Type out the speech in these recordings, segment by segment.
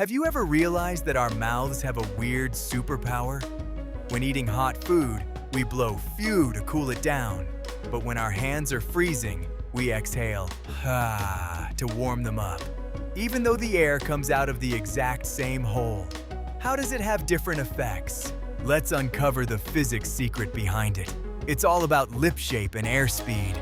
Have you ever realized that our mouths have a weird superpower? When eating hot food, we blow phew to cool it down. But when our hands are freezing, we exhale ha to warm them up. Even though the air comes out of the exact same hole. How does it have different effects? Let's uncover the physics secret behind it. It's all about lip shape and airspeed.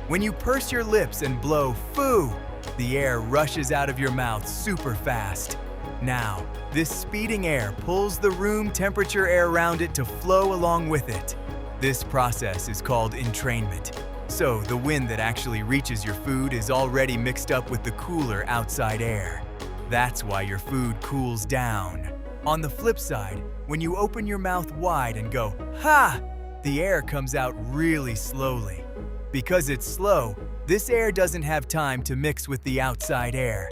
When you purse your lips and blow foo, the air rushes out of your mouth super fast. Now, this speeding air pulls the room temperature air around it to flow along with it. This process is called entrainment. So, the wind that actually reaches your food is already mixed up with the cooler outside air. That's why your food cools down. On the flip side, when you open your mouth wide and go, ha! The air comes out really slowly. Because it's slow, this air doesn't have time to mix with the outside air.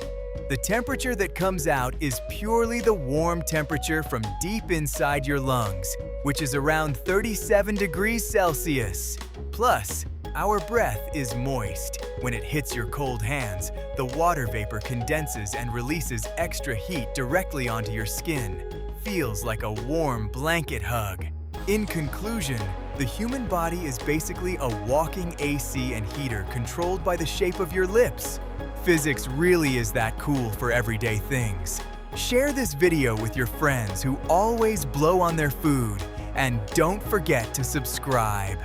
The temperature that comes out is purely the warm temperature from deep inside your lungs, which is around 37 degrees Celsius. Plus, our breath is moist. When it hits your cold hands, the water vapor condenses and releases extra heat directly onto your skin. Feels like a warm blanket hug. In conclusion, the human body is basically a walking AC and heater controlled by the shape of your lips. Physics really is that cool for everyday things. Share this video with your friends who always blow on their food, and don't forget to subscribe.